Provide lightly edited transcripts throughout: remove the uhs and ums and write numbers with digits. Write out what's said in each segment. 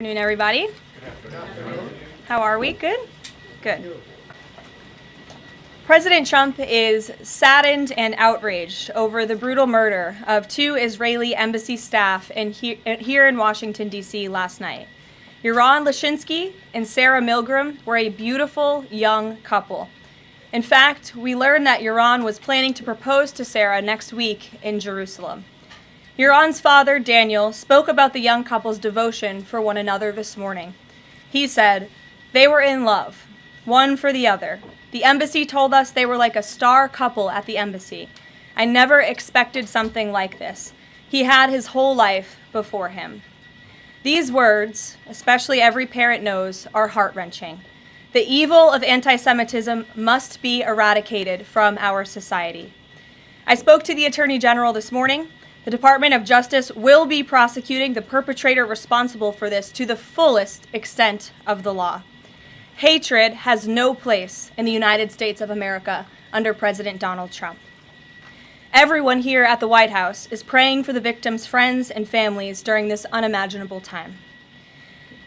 Afternoon, everybody. How are we? Good? Good. President Trump is saddened and outraged over the brutal murder of two Israeli embassy staff here in Washington, D.C. last night. Yaron Lashinsky and Sarah Milgram were a beautiful young couple. In fact, we learned that Yaron was planning to propose to Sarah next week in Jerusalem. Yaron's father, Daniel, spoke about the young couple's devotion for one another this morning. He said, "They were in love, one for the other. The embassy told us they were like a star couple at the embassy. I never expected something like this. He had his whole life before him." These words, especially every parent knows, are heart-wrenching. The evil of anti-Semitism must be eradicated from our society. I spoke to the Attorney General this morning. The Department of Justice will be prosecuting the perpetrator responsible for this to the fullest extent of the law. Hatred has no place in the United States of America under President Donald Trump. Everyone here at the White House is praying for the victims' friends and families during this unimaginable time.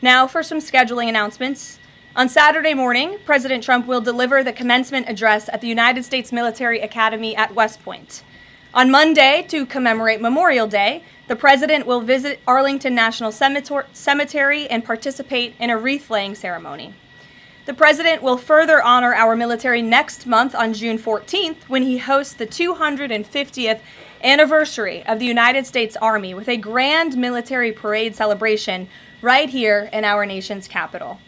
Now for some scheduling announcements. On Saturday morning, President Trump will deliver the commencement address at the United States Military Academy at West Point. On Monday, to commemorate Memorial Day, the President will visit Arlington National Cemetery and participate in a wreath-laying ceremony. The President will further honor our military next month on June 14th when he hosts the 250th anniversary of the United States Army with a grand military parade celebration right here in our nation's capital.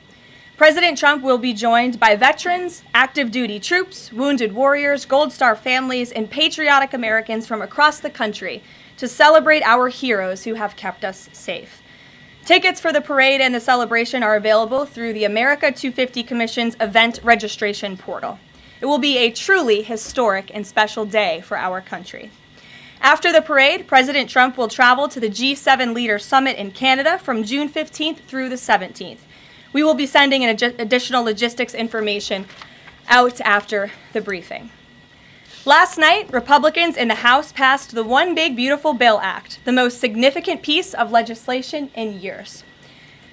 President Trump will be joined by veterans, active duty troops, wounded warriors, Gold Star families, and patriotic Americans from across the country to celebrate our heroes who have kept us safe. Tickets for the parade and the celebration are available through the America 250 Commission's event registration portal. It will be a truly historic and special day for our country. After the parade, President Trump will travel to the G7 Leaders Summit in Canada from June 15th through the 17th. We will be sending additional logistics information out after the briefing. Last night, Republicans in the House passed the One Big Beautiful Bill Act, the most significant piece of legislation in years.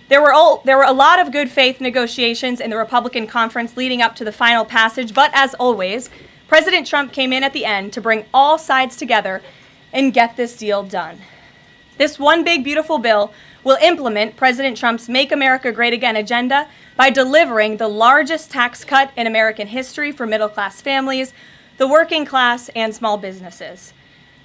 There were a lot of good faith negotiations in the Republican conference leading up to the final passage, but as always, President Trump came in at the end to bring all sides together and get this deal done. This One Big Beautiful Bill will implement President Trump's Make America Great Again agenda by delivering the largest tax cut in American history for middle-class families, the working class, and small businesses.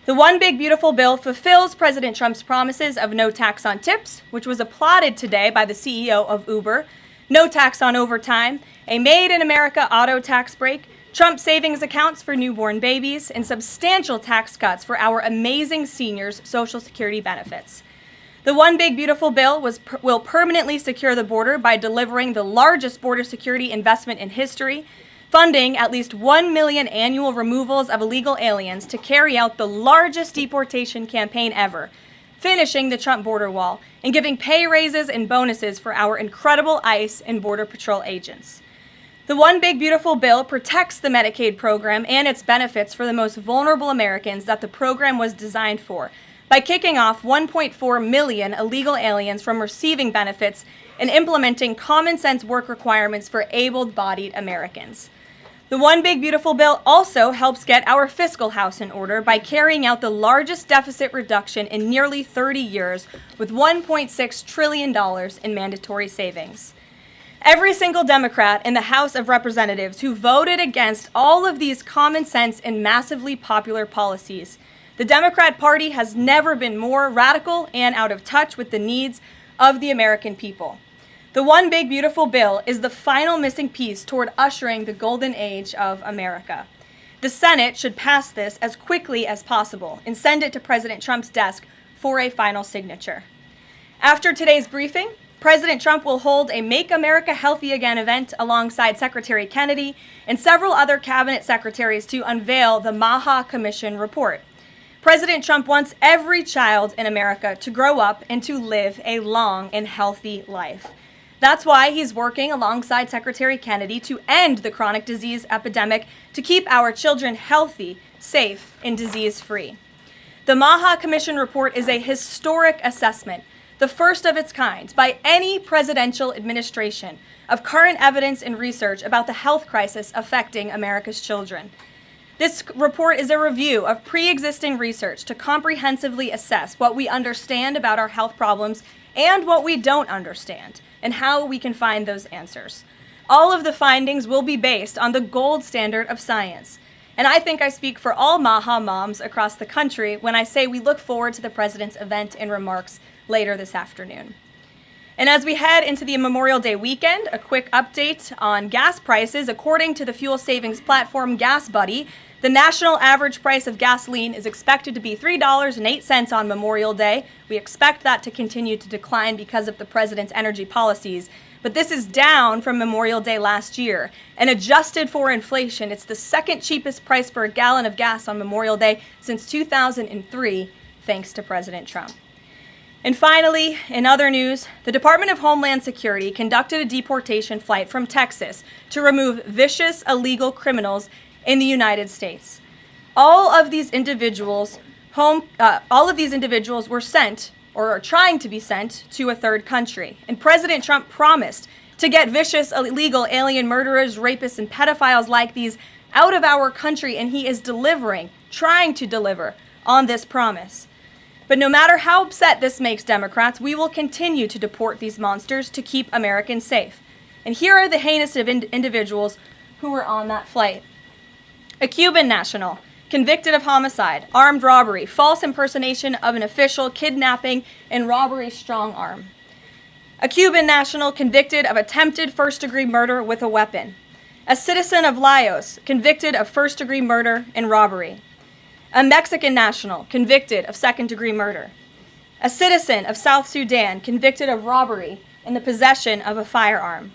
The One Big Beautiful Bill fulfills President Trump's promises of no tax on tips, which was applauded today by the CEO of Uber, no tax on overtime, a Made in America auto tax break, Trump savings accounts for newborn babies, and substantial tax cuts for our amazing seniors' Social Security benefits. The One Big Beautiful Bill will permanently secure the border by delivering the largest border security investment in history, funding at least 1 million annual removals of illegal aliens to carry out the largest deportation campaign ever, finishing the Trump border wall, and giving pay raises and bonuses for our incredible ICE and Border Patrol agents. The One Big Beautiful Bill protects the Medicaid program and its benefits for the most vulnerable Americans that the program was designed for, by kicking off 1.4 million illegal aliens from receiving benefits and implementing common sense work requirements for able-bodied Americans. The One Big Beautiful Bill also helps get our fiscal house in order by carrying out the largest deficit reduction in nearly 30 years with $1.6 trillion in mandatory savings. Every single Democrat in the House of Representatives who voted against all of these common sense and massively popular policies. The Democrat Party has never been more radical and out of touch with the needs of the American people. The One Big Beautiful Bill is the final missing piece toward ushering the golden age of America. The Senate should pass this as quickly as possible and send it to President Trump's desk for a final signature. After today's briefing, President Trump will hold a Make America Healthy Again event alongside Secretary Kennedy and several other cabinet secretaries to unveil the Maha Commission report. President Trump wants every child in America to grow up and to live a long and healthy life. That's why he's working alongside Secretary Kennedy to end the chronic disease epidemic to keep our children healthy, safe, and disease-free. The Maha Commission report is a historic assessment the first of its kind by any presidential administration, of current evidence and research about the health crisis affecting America's children. This report is a review of pre-existing research to comprehensively assess what we understand about our health problems and what we don't understand, and how we can find those answers. All of the findings will be based on the gold standard of science. And I think I speak for all MAHA moms across the country when I say we look forward to the president's event and remarks later this afternoon. And as we head into the Memorial Day weekend, a quick update on gas prices. According to the fuel savings platform GasBuddy, the national average price of gasoline is expected to be $3.08 on Memorial Day. We expect that to continue to decline because of the president's energy policies. But this is down from Memorial Day last year. And adjusted for inflation, it's the second cheapest price for a gallon of gas on Memorial Day since 2003, thanks to President Trump. And finally, in other news, the Department of Homeland Security conducted a deportation flight from Texas to remove vicious illegal criminals in the United States. All of these individuals were sent or are trying to be sent to a third country. And President Trump promised to get vicious, illegal alien murderers, rapists, and pedophiles like these out of our country, and he is trying to deliver on this promise. But no matter how upset this makes Democrats, we will continue to deport these monsters to keep Americans safe. And here are the heinous of individuals who were on that flight. A Cuban national, convicted of homicide, armed robbery, false impersonation of an official, kidnapping, and robbery strong arm. A Cuban national convicted of attempted first-degree murder with a weapon. A citizen of Laos convicted of first-degree murder and robbery. A Mexican national convicted of second-degree murder. A citizen of South Sudan convicted of robbery and the possession of a firearm.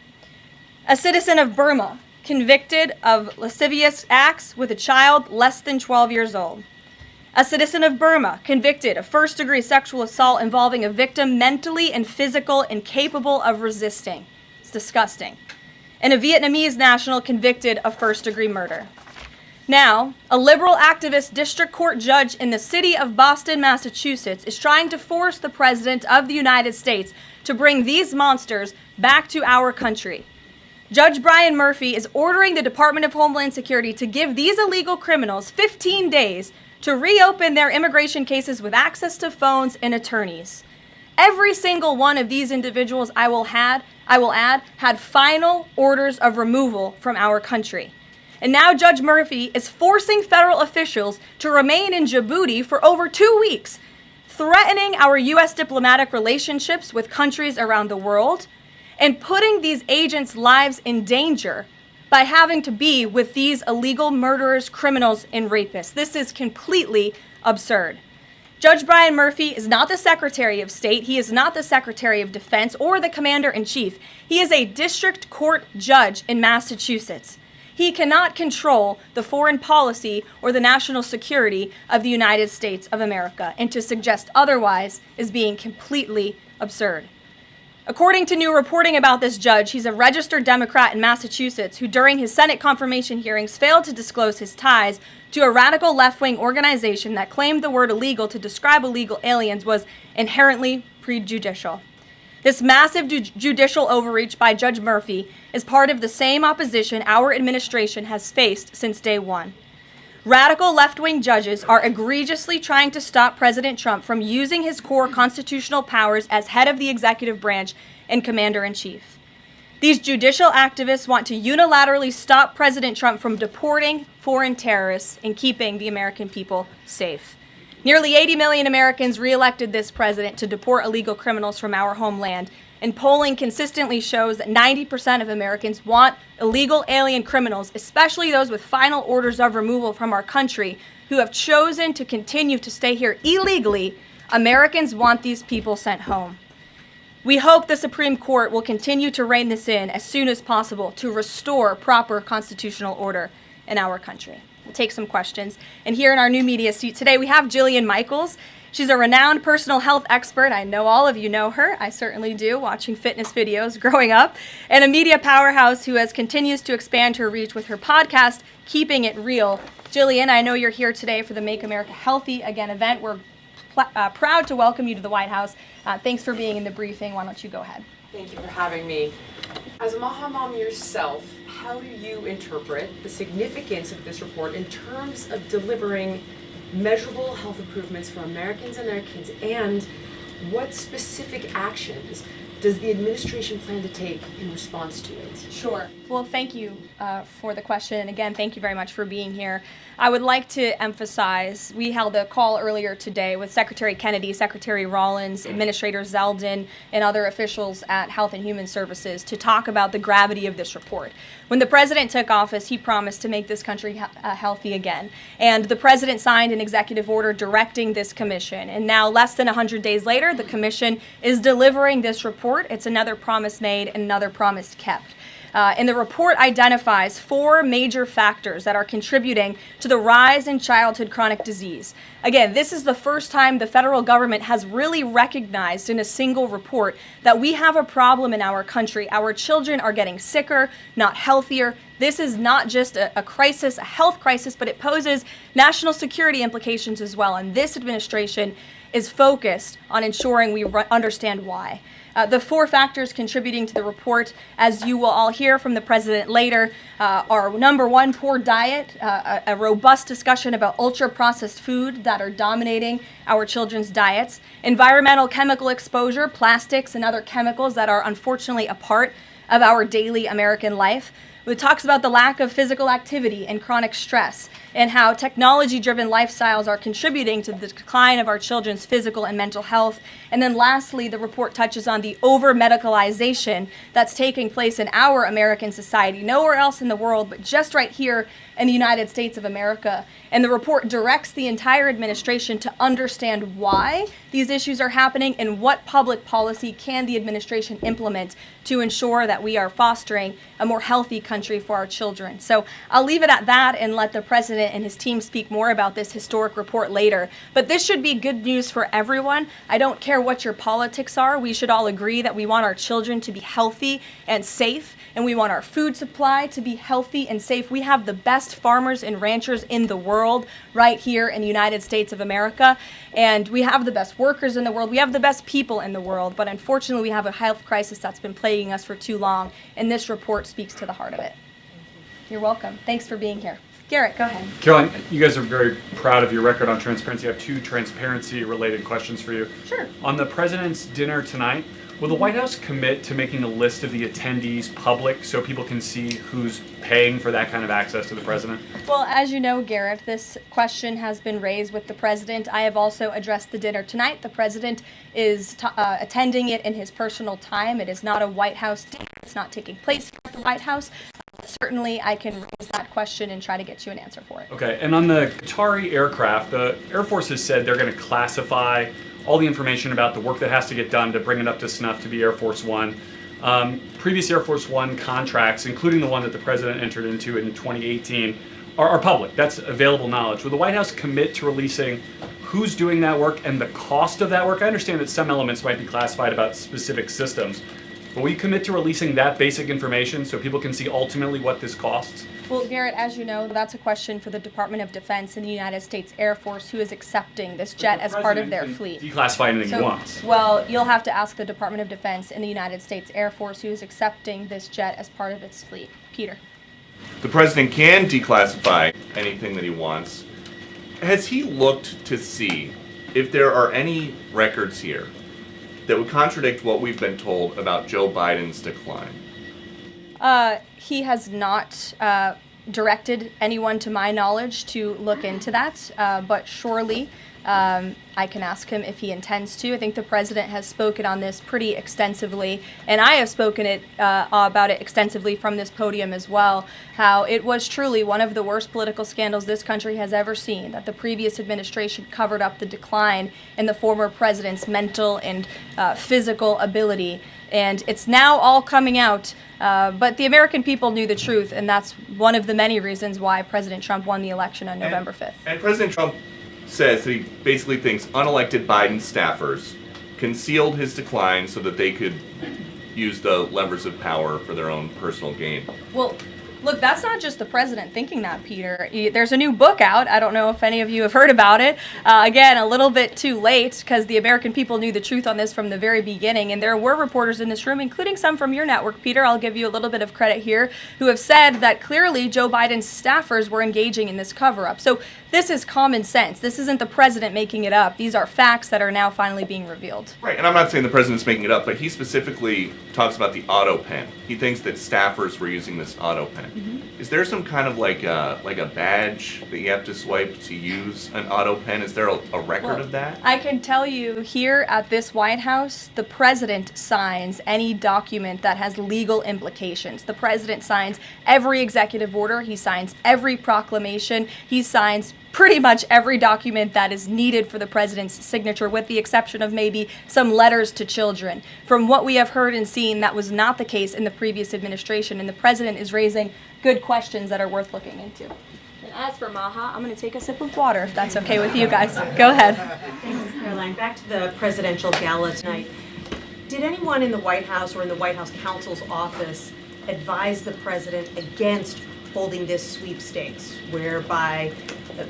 A citizen of Burma convicted of lascivious acts with a child less than 12 years old. A citizen of Burma convicted of first-degree sexual assault involving a victim mentally and physically incapable of resisting. It's disgusting. And a Vietnamese national convicted of first-degree murder. Now, a liberal activist district court judge in the city of Boston, Massachusetts, is trying to force the President of the United States to bring these monsters back to our country. Judge Brian Murphy is ordering the Department of Homeland Security to give these illegal criminals 15 days to reopen their immigration cases with access to phones and attorneys. Every single one of these individuals, I will add, had final orders of removal from our country. And now Judge Murphy is forcing federal officials to remain in Djibouti for over 2 weeks, threatening our U.S. diplomatic relationships with countries around the world, and putting these agents' lives in danger by having to be with these illegal murderers, criminals, and rapists. This is completely absurd. Judge Brian Murphy is not the Secretary of State. He is not the Secretary of Defense or the Commander-in-Chief. He is a district court judge in Massachusetts. He cannot control the foreign policy or the national security of the United States of America, and to suggest otherwise is being completely absurd. According to new reporting about this judge, he's a registered Democrat in Massachusetts who during his Senate confirmation hearings failed to disclose his ties to a radical left-wing organization that claimed the word illegal to describe illegal aliens was inherently prejudicial. This massive judicial overreach by Judge Murphy is part of the same opposition our administration has faced since day one. Radical left-wing judges are egregiously trying to stop President Trump from using his core constitutional powers as head of the executive branch and commander-in-chief. These judicial activists want to unilaterally stop President Trump from deporting foreign terrorists and keeping the American people safe. Nearly 80 million Americans re-elected this president to deport illegal criminals from our homeland, and polling consistently shows that 90% of Americans want illegal alien criminals, especially those with final orders of removal from our country, who have chosen to continue to stay here illegally. Americans want these people sent home. We hope the Supreme Court will continue to rein this in as soon as possible to restore proper constitutional order in our country. We'll take some questions. And here in our new media seat today, we have Jillian Michaels. She's a renowned personal health expert. I know all of you know her. I certainly do, watching fitness videos growing up. And a media powerhouse who continues to expand her reach with her podcast, Keeping It Real. Jillian, I know you're here today for the Make America Healthy Again event. We're proud to welcome you to the White House. Thanks for being in the briefing. Why don't you go ahead? Thank you for having me. As a MAHA mom yourself, how do you interpret the significance of this report in terms of delivering measurable health improvements for Americans and their kids, and what specific actions does the administration plan to take in response to it? Sure. Well, thank you for the question. And again, thank you very much for being here. I would like to emphasize, we held a call earlier today with Secretary Kennedy, Secretary Rollins, Administrator Zeldin, and other officials at Health and Human Services to talk about the gravity of this report. When the president took office, he promised to make this country healthy again. And the president signed an executive order directing this commission. And now, less than 100 days later, the commission is delivering this report. It's another promise made and another promise kept. And the report identifies 4 major factors that are contributing to the rise in childhood chronic disease. Again, this is the first time the federal government has really recognized in a single report that we have a problem in our country. Our children are getting sicker, not healthier. This is not just a crisis, a health crisis, but it poses national security implications as well. And this administration is focused on ensuring we understand why. The 4 factors contributing to the report, as you will all hear from the president later, are number 1, poor diet, a robust discussion about ultra-processed food that are dominating our children's diets, environmental chemical exposure, plastics and other chemicals that are unfortunately a part of our daily American life. It talks about the lack of physical activity and chronic stress, and how technology-driven lifestyles are contributing to the decline of our children's physical and mental health. And then lastly, the report touches on the over-medicalization that's taking place in our American society, nowhere else in the world, but just right here in the United States of America. And the report directs the entire administration to understand why these issues are happening and what public policy can the administration implement to ensure that we are fostering a more healthy country for our children. So I'll leave it at that and let the president and his team speak more about this historic report later. But this should be good news for everyone. I don't care what your politics are. We should all agree that we want our children to be healthy and safe, and we want our food supply to be healthy and safe. We have the best farmers and ranchers in the world right here in the United States of America, and we have the best workers in the world. We have the best people in the world, but unfortunately we have a health crisis that's been plaguing us for too long, and this report speaks to the heart of it. You're welcome. Thanks for being here. Garrett, go ahead. Caroline, you guys are very proud of your record on transparency. I have 2 transparency-related questions for you. Sure. On the president's dinner tonight, will the White House commit to making a list of the attendees public so people can see who's paying for that kind of access to the president? Well, as you know, Garrett, this question has been raised with the president. I have also addressed the dinner tonight. The president is attending it in his personal time. It is not a White House dinner. It's not taking place at the White House. Certainly, I can raise that question and try to get you an answer for it. Okay, and on the Qatari aircraft, the Air Force has said they're going to classify all the information about the work that has to get done to bring it up to snuff to be Air Force One. Previous Air Force One contracts, including the one that the president entered into in 2018, are public. That's available knowledge. Will the White House commit to releasing who's doing that work and the cost of that work? I understand that some elements might be classified about specific systems, but will you commit to releasing that basic information so people can see ultimately what this costs? Well, Garrett, as you know, that's a question for the Department of Defense and the United States Air Force, who is accepting this jet as part of their fleet. Declassify anything he wants. Well, you'll have to ask the Department of Defense and the United States Air Force, who is accepting this jet as part of its fleet. Peter. The president can declassify anything that he wants. Has he looked to see if there are any records here that would contradict what we've been told about Joe Biden's decline? He has not directed anyone, to my knowledge, to look into that, but surely I can ask him if he intends to. I think the president has spoken on this pretty extensively, and I have spoken about it extensively from this podium as well, how it was truly one of the worst political scandals this country has ever seen, that the previous administration covered up the decline in the former president's mental and physical ability. And it's now all coming out, but the American people knew the truth, and that's one of the many reasons why President Trump won the election on November 5th. And President Trump says that he basically thinks unelected Biden staffers concealed his decline so that they could use the levers of power for their own personal gain. Well, Look, that's not just the president thinking that, Peter. There's a new book out. I don't know if any of you have heard about it. Again, a little bit too late because the American people knew the truth on this from the very beginning. And there were reporters in this room, including some from your network, Peter, I'll give you a little bit of credit here, who have said that clearly Joe Biden's staffers were engaging in this cover-up. So this is common sense. This isn't the president making it up. These are facts that are now finally being revealed. Right, and I'm not saying the president's making it up, but he specifically talks about the auto pen. He thinks that staffers were using this auto pen. Is there some kind of like a badge that you have to swipe to use an auto pen? Is there a record of that? I can tell you here at this White House, the president signs any document that has legal implications. The president signs every executive order. He signs every proclamation. He signs pretty much every document that is needed for the president's signature, with the exception of maybe some letters to children. From what we have heard and seen, that was not the case in the previous administration, and the president is raising good questions that are worth looking into. And as for Maha, I'm going to take a sip of water, if that's okay with you guys. Go ahead. Thanks, Caroline. Back to the presidential gala tonight. Did anyone in the White House or in the White House counsel's office advise the president against holding this sweepstakes, whereby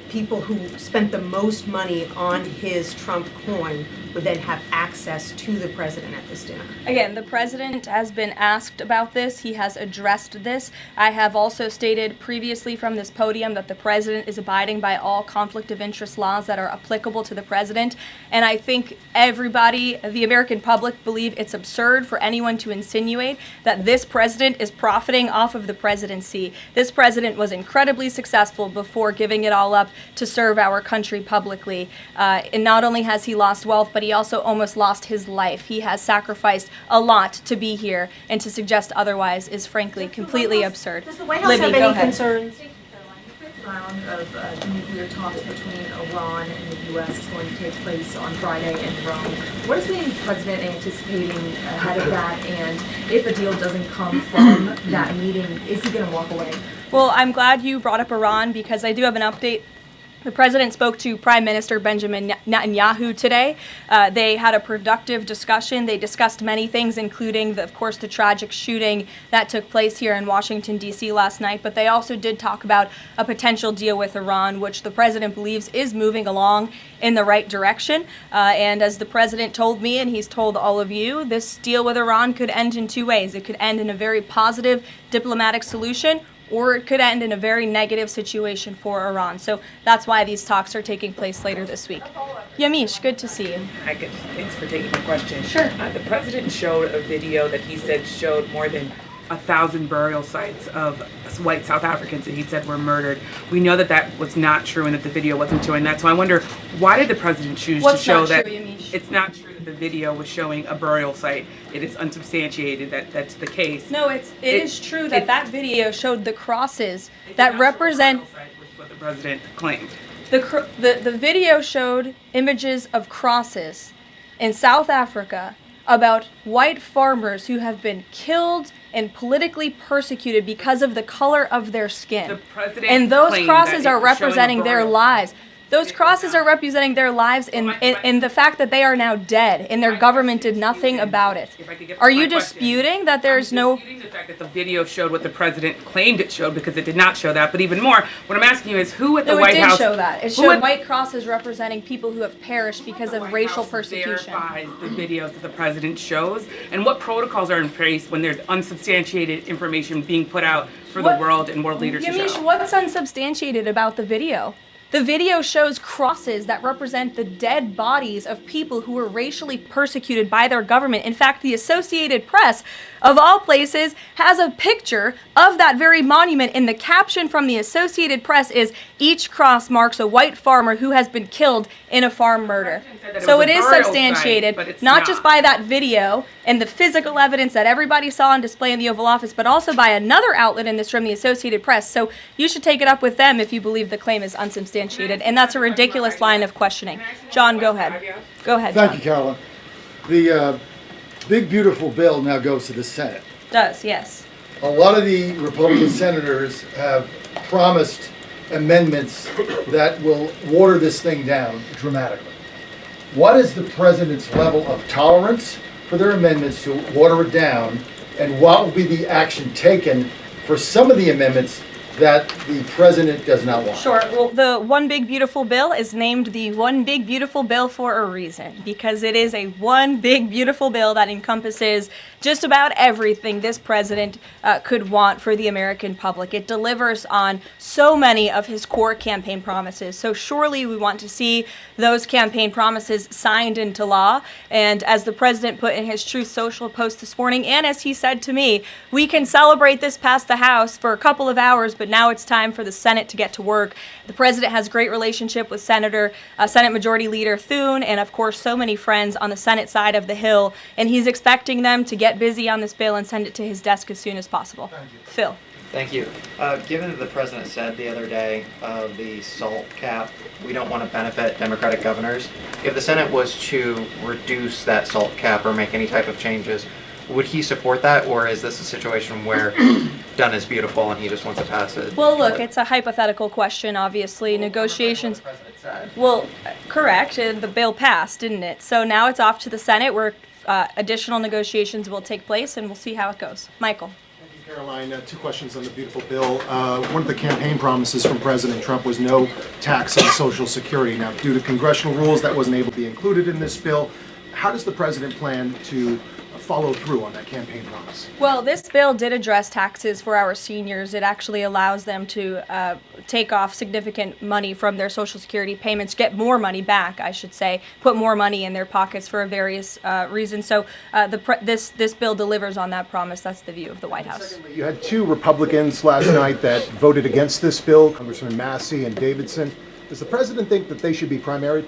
people who spent the most money on his Trump coin would then have access to the president at this dinner? Again, the president has been asked about this. He has addressed this. I have also stated previously from this podium that the president is abiding by all conflict of interest laws that are applicable to the president. And I think everybody, the American public, believe it's absurd for anyone to insinuate that this president is profiting off of the presidency. This president was incredibly successful before giving it all up to serve our country publicly. And not only has he lost wealth, but he also almost lost his life. He has sacrificed a lot to be here, and to suggest otherwise is frankly completely absurd. Does the White House Libby, have go any ahead. concerns? Round of nuclear talks between Iran and the U.S. is going to take place on Friday in Rome. What is the president anticipating ahead of that? And if a deal doesn't come from that meeting, is he going to walk away? Well, I'm glad you brought up Iran because I do have an update. The president spoke to Prime Minister Benjamin Netanyahu today. They had a productive discussion. They discussed many things, including, of course, the tragic shooting that took place here in Washington, D.C. last night. But they also did talk about a potential deal with Iran, which the president believes is moving along in the right direction. And as the president told me, and he's told all of you, this deal with Iran could end in two ways. It could end in a very positive diplomatic solution, or it could end in a very negative situation for Iran. So that's why these talks are taking place later this week. Yamish, good to see you. Hi, good. Thanks for taking the question. Sure. The president showed a video that he said showed more than 1,000 burial sites of white South Africans that he said were murdered. We know that that was not true and that the video wasn't showing that. So I wonder, why did the president choose What's to show not that true, Yamish? it's not true that the video was showing a burial site? It is unsubstantiated that that's the case. No, it is true that that video showed the crosses It did that not show a represent. burial site, which is what the president claimed. The video showed images of crosses in South Africa about white farmers who have been killed and politically persecuted because of the color of their skin. The president And those claimed crosses that it are was showing a representing their burial lives. Those It crosses was are not. representing their lives in the fact that they are now dead and their My government question did is, nothing about it. if I could get Are to my you question. disputing that there's no... I'm disputing the fact that the video showed what the president claimed it showed, because it did not show that. But even more, what I'm asking you is, who at the No, White it did House show that. It who showed at white crosses representing people who have perished because the of White racial House persecution. verifies the videos that the president shows, and what protocols are in place when there's unsubstantiated information being put out for What- the world and world leaders to Yamish, show? what's unsubstantiated about the video? The video shows crosses that represent the dead bodies of people who were racially persecuted by their government. In fact, the Associated Press, of all places, has a picture of that very monument, and the caption from the Associated Press is, "Each cross marks a white farmer who has been killed in a farm murder." said that it So was it a is burial substantiated, site, but it's not not. just by that video and the physical evidence that everybody saw on display in the Oval Office, but also by another outlet in this room, the Associated Press. So you should take it up with them if you believe the claim is unsubstantiated, and that's a ridiculous line of questioning. John, go ahead. Go ahead, Thank John. you, Carolyn. The big beautiful bill now goes to the Senate. Does, yes. A lot of the Republican senators have promised amendments that will water this thing down dramatically. What is the president's level of tolerance for their amendments to water it down, and what will be the action taken for some of the amendments that the president does not want? Sure. Well, the One Big Beautiful Bill is named the One Big Beautiful Bill for a reason, because it is a one big beautiful bill that encompasses just about everything this president could want for the American public. It delivers on so many of his core campaign promises. So surely we want to see those campaign promises signed into law. And as the president put in his Truth Social post this morning, and as he said to me, we can celebrate this past the House for a couple of hours, but now it's time for the Senate to get to work. The president has a great relationship with Senate Majority Leader Thune, and of course so many friends on the Senate side of the Hill, and he's expecting them to get busy on this bill and send it to his desk as soon as possible. Phil. Thank you. Given that the president said the other day the SALT cap, we don't want to benefit Democratic governors. If the Senate was to reduce that SALT cap or make any type of changes, would he support that, or is this a situation where done is beautiful and he just wants to pass it? Well, look, it's a hypothetical question, obviously. Negotiations. Well, correct, and the bill passed, didn't it? So now it's off to the Senate where additional negotiations will take place, and we'll see how it goes. Michael. Thank you, Caroline. Two questions on the beautiful bill. One of the campaign promises from President Trump was no tax on Social Security. Now, due to congressional rules, that wasn't able to be included in this bill. How does the president plan to follow through on that campaign promise? Well, this bill did address taxes for our seniors. It actually allows them to take off significant money from their Social Security payments, get more money back, I should say, put more money in their pockets for various reasons. So this bill delivers on that promise. That's the view of the White House. Secondly, you had two Republicans last night that voted against this bill, Congressman Massey and Davidson. Does the president think that they should be primaried?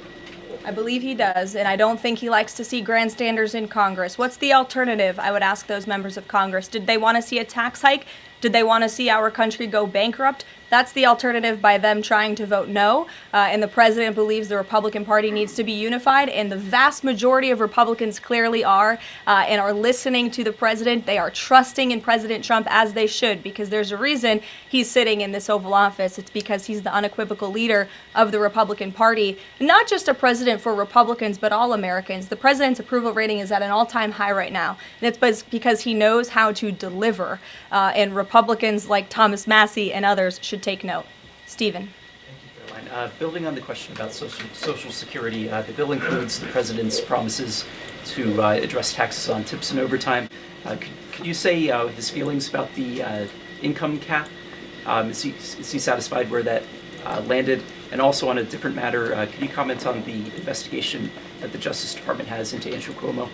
I believe he does, and I don't think he likes to see grandstanders in Congress. What's the alternative? I would ask those members of Congress. Did they want to see a tax hike? Did they want to see our country go bankrupt? That's the alternative by them trying to vote no. And the president believes the Republican Party needs to be unified, and the vast majority of Republicans clearly are and are listening to the president. They are trusting in President Trump, as they should, because there's a reason he's sitting in this Oval Office. It's because he's the unequivocal leader of the Republican Party. Not just a president for Republicans, but all Americans. The president's approval rating is at an all-time high right now, and it's because he knows how to deliver. And Republicans like Thomas Massey and others should take note. Stephen. Thank you, Caroline. Building on the question about Social Security, the bill includes the president's promises to address taxes on tips and overtime. Could you say his feelings about the income cap? Is he satisfied where that landed? And also on a different matter, could you comment on the investigation that the Justice Department has into Andrew Cuomo?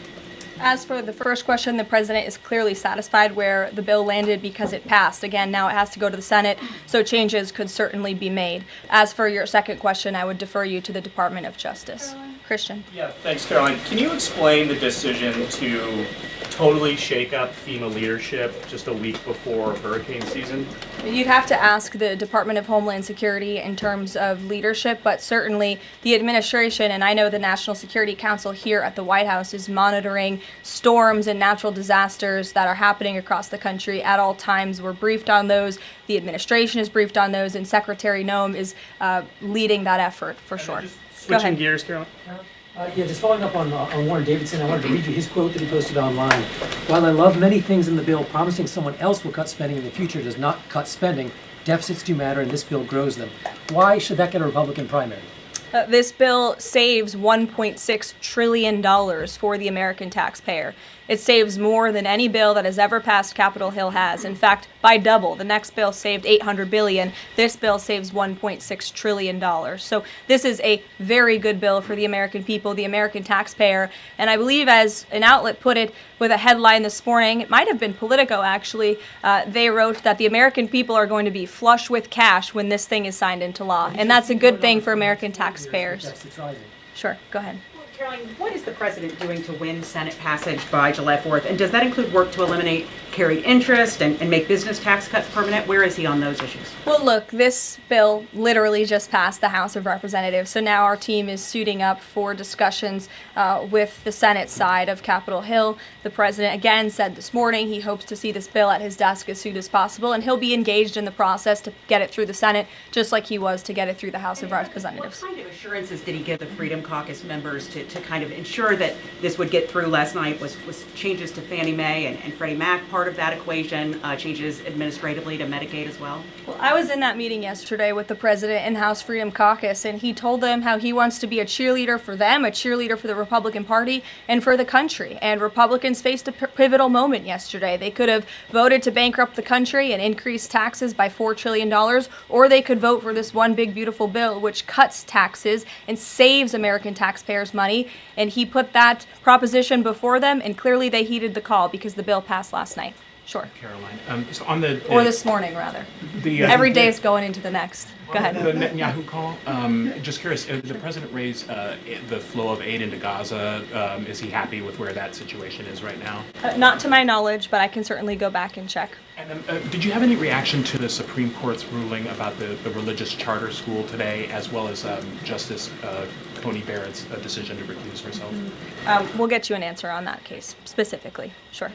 As for the first question, the president is clearly satisfied where the bill landed because it passed. Again, now it has to go to the Senate, so changes could certainly be made. As for your second question, I would defer you to the Department of Justice. Christian. Yeah, thanks, Caroline. Can you explain the decision to totally shake up FEMA leadership just a week before hurricane season? You'd have to ask the Department of Homeland Security in terms of leadership, but certainly the administration, and I know the National Security Council here at the White House is monitoring storms and natural disasters that are happening across the country at all times. We're briefed on those. The administration is briefed on those, and Secretary Noem is leading that effort for sure. Switching gears, Caroline. Yeah, just following up on Warren Davidson, I wanted to read you his quote that he posted online. While I love many things in the bill, promising someone else will cut spending in the future does not cut spending. Deficits do matter, and this bill grows them. Why should that get a Republican primary? This bill saves $1.6 trillion for the American taxpayer. It saves more than any bill that has ever passed Capitol Hill has. In fact, by double. The next bill saved $800 billion. This bill saves $1.6 trillion. So this is a very good bill for the American people, the American taxpayer. And I believe, as an outlet put it with a headline this morning, it might have been Politico actually, they wrote that the American people are going to be flush with cash when this thing is signed into law. And that's a good thing for American taxpayers. Sure, go ahead. Caroline, what is the president doing to win Senate passage by July 4th? And does that include work to eliminate carried interest and make business tax cuts permanent? Where is he on those issues? Well, look, this bill literally just passed the House of Representatives. So now our team is suiting up for discussions with the Senate side of Capitol Hill. The president again said this morning he hopes to see this bill at his desk as soon as possible, and he'll be engaged in the process to get it through the Senate, just like he was to get it through the House of Representatives. What kind of assurances did he give the Freedom Caucus members to to kind of ensure that this would get through last night was changes to Fannie Mae and Freddie Mac part of that equation, changes administratively to Medicaid as well? Well, I was in that meeting yesterday with the president and House Freedom Caucus, and he told them how he wants to be a cheerleader for them, a cheerleader for the Republican Party, and for the country. And Republicans faced a pivotal moment yesterday. They could have voted to bankrupt the country and increase taxes by $4 trillion, or they could vote for this one big, beautiful bill which cuts taxes and saves American taxpayers money. And he put that proposition before them, and clearly they heeded the call because the bill passed last night. Sure. Caroline, so on the Or this morning, rather. Every day is going into the next. Go ahead. The Netanyahu call. Just curious, the president raised the flow of aid into Gaza. Is he happy with where that situation is right now? Not to my knowledge, but I can certainly go back and check. And did you have any reaction to the Supreme Court's ruling about the religious charter school today, as well as Justice Coney Barrett's decision to recuse herself? We'll get you an answer on that case specifically. Sure.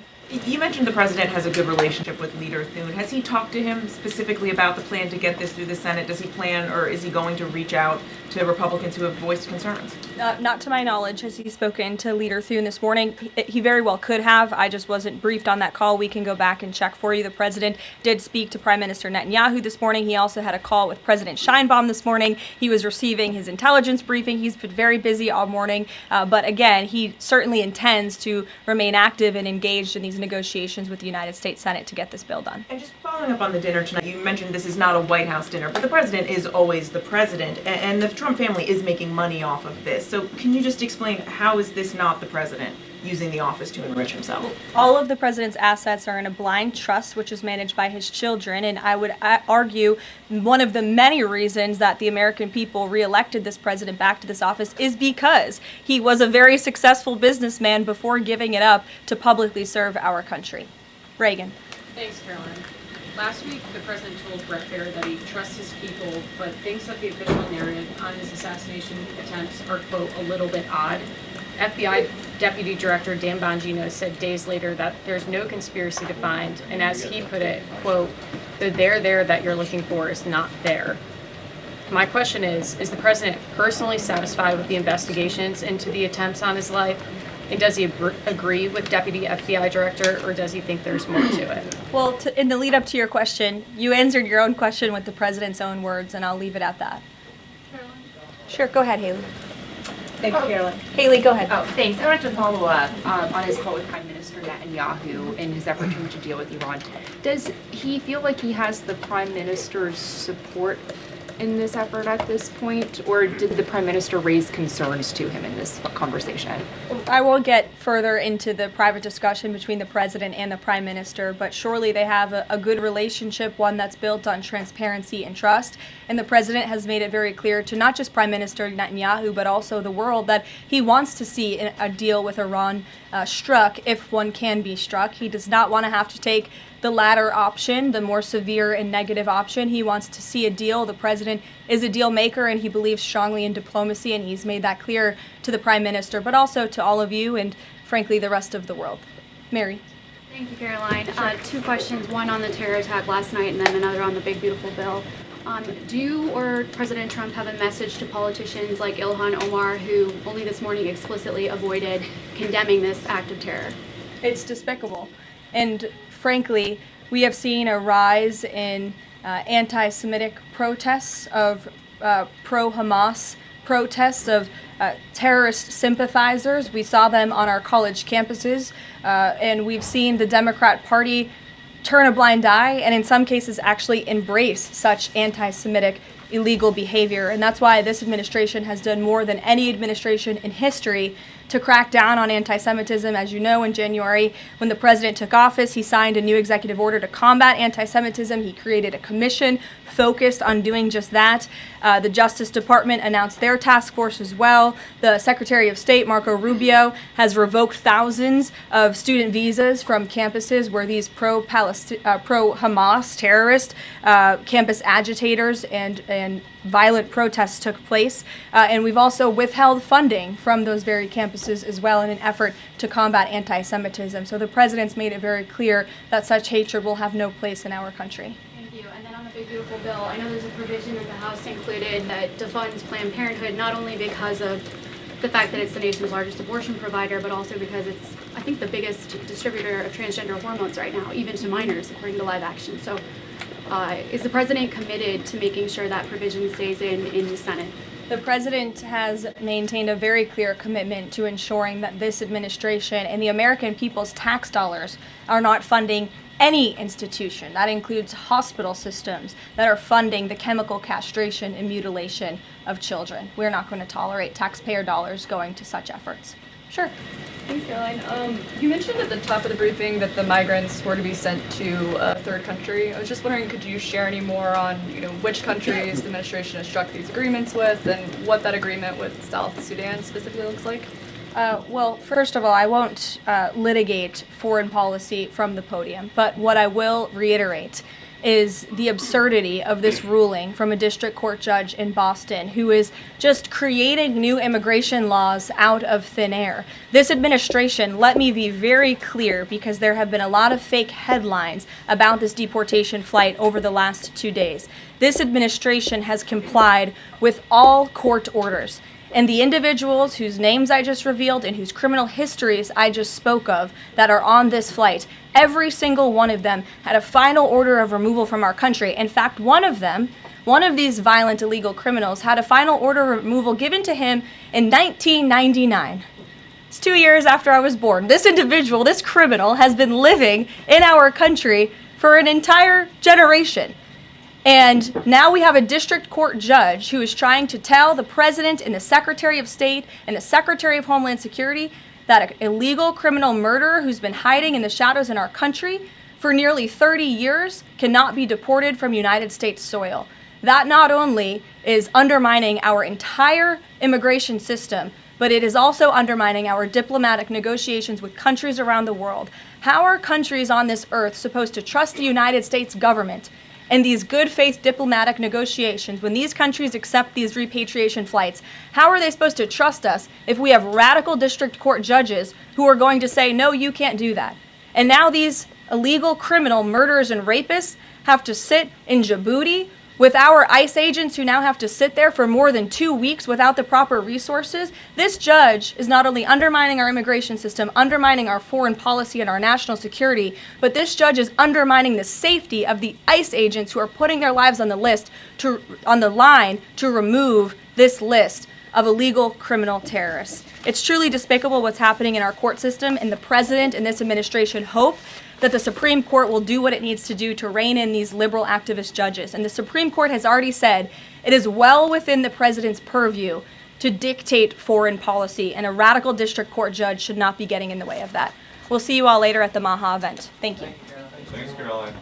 You mentioned the president has a good relationship with Leader Thune. Has he talked to him specifically about the plan to get this through the Senate? Does he plan, or is he going to reach out to Republicans who have voiced concerns? Not to my knowledge has he spoken to Leader Thune this morning. He very well could have. I just wasn't briefed on that call. We can go back and check for you. The president did speak to Prime Minister Netanyahu this morning. He also had a call with President Sheinbaum this morning. He was receiving his intelligence briefing. He's been very busy all morning. But again, he certainly intends to remain active and engaged in these negotiations with the United States Senate to get this bill done. And just following up on the dinner tonight, you mentioned this is not a White House dinner, but the president is always the president, and the Trump family is making money off of this. So can you just explain, how is this not the president using the office to enrich himself? All of the president's assets are in a blind trust, which is managed by his children. And I would argue one of the many reasons that the American people reelected this president back to this office is because he was a very successful businessman before giving it up to publicly serve our country. Reagan. Thanks, Caroline. Last week, the president told Brett Baier that he trusts his people, but thinks that the official narrative on his assassination attempts are, quote, a little bit odd. FBI Deputy Director Dan Bongino said days later that there's no conspiracy to find, and as he put it, quote, the there that you're looking for is not there. My question is the president personally satisfied with the investigations into the attempts on his life? And does he agree with Deputy FBI Director, or does he think there's more to it? Well, in the lead up to your question, you answered your own question with the president's own words, and I'll leave it at that. Sure, go ahead, Haley. Thank you, Caroline. Haley, go ahead. Oh, thanks. I wanted to follow up on his call with Prime Minister Netanyahu in his effort to reach a deal with Iran. Does he feel like he has the Prime Minister's support in this effort at this point, or did the Prime Minister raise concerns to him in this conversation? I won't get further into the private discussion between the president and the prime minister, but surely they have a good relationship, one that's built on transparency and trust. And the president has made it very clear to not just Prime Minister Netanyahu, but also the world, that he wants to see a deal with Iran struck if one can be struck. He does not want to have to take the latter option, the more severe and negative option. He wants to see a deal. The president is a deal maker, and he believes strongly in diplomacy, and he's made that clear to the prime minister, but also to all of you and, frankly, the rest of the world. Mary. Thank you, Caroline. Two questions, one on the terror attack last night and then another on the big, beautiful bill. Do you or President Trump have a message to politicians like Ilhan Omar, who only this morning explicitly avoided condemning this act of terror? It's despicable. And frankly, we have seen a rise in anti-Semitic protests, of pro-Hamas protests, of terrorist sympathizers. We saw them on our college campuses, and we've seen the Democrat Party turn a blind eye and in some cases actually embrace such anti-Semitic illegal behavior. And that's why this administration has done more than any administration in history to crack down on anti-Semitism. As you know, in January, when the president took office, he signed a new executive order to combat anti-Semitism. He created a commission focused on doing just that. The Justice Department announced their task force as well. The Secretary of State, Marco Rubio, has revoked thousands of student visas from campuses where these pro-Hamas terrorist campus agitators and violent protests took place. And we've also withheld funding from those very campuses as well in an effort to combat anti-Semitism. So the president's made it very clear that such hatred will have no place in our country. Thank you. And then on the big, beautiful bill, I know there's a provision that the House included that defunds Planned Parenthood, not only because of the fact that it's the nation's largest abortion provider, but also because it's, I think, the biggest distributor of transgender hormones right now, even to minors, according to Live Action. So is the president committed to making sure that provision stays in the Senate? The president has maintained a very clear commitment to ensuring that this administration and the American people's tax dollars are not funding any institution. That includes hospital systems that are funding the chemical castration and mutilation of children. We're not going to tolerate taxpayer dollars going to such efforts. Sure. Thanks, Caroline. You mentioned at the top of the briefing that the migrants were to be sent to a third country. I was just wondering, could you share any more on, which countries the administration has struck these agreements with and what that agreement with South Sudan specifically looks like? Well, first of all, I won't litigate foreign policy from the podium, but what I will reiterate is the absurdity of this ruling from a district court judge in Boston who is just creating new immigration laws out of thin air. This administration, let me be very clear, because there have been a lot of fake headlines about this deportation flight over the last 2 days. This administration has complied with all court orders. And the individuals whose names I just revealed and whose criminal histories I just spoke of that are on this flight, every single one of them had a final order of removal from our country. In fact, one of these violent illegal criminals had a final order of removal given to him in 1999. It's 2 years after I was born. This individual, this criminal, has been living in our country for an entire generation. And now we have a district court judge who is trying to tell the president and the Secretary of State and the Secretary of Homeland Security that an illegal criminal murderer who's been hiding in the shadows in our country for nearly 30 years cannot be deported from United States soil. That not only is undermining our entire immigration system, but it is also undermining our diplomatic negotiations with countries around the world. How are countries on this earth supposed to trust the United States government in these good faith diplomatic negotiations when these countries accept these repatriation flights? How are they supposed to trust us if we have radical district court judges who are going to say, no, you can't do that? And now these illegal criminal murderers and rapists have to sit in Djibouti with our ICE agents who now have to sit there for more than 2 weeks without the proper resources. This judge is not only undermining our immigration system, undermining our foreign policy and our national security, but this judge is undermining the safety of the ICE agents who are putting their lives on the line to remove this list of illegal criminal terrorists. It's truly despicable what's happening in our court system, and the president and this administration hope that the Supreme Court will do what it needs to do to rein in these liberal activist judges. And the Supreme Court has already said it is well within the president's purview to dictate foreign policy, and a radical district court judge should not be getting in the way of that. We'll see you all later at the MAHA event. Thank you. Thanks, Caroline.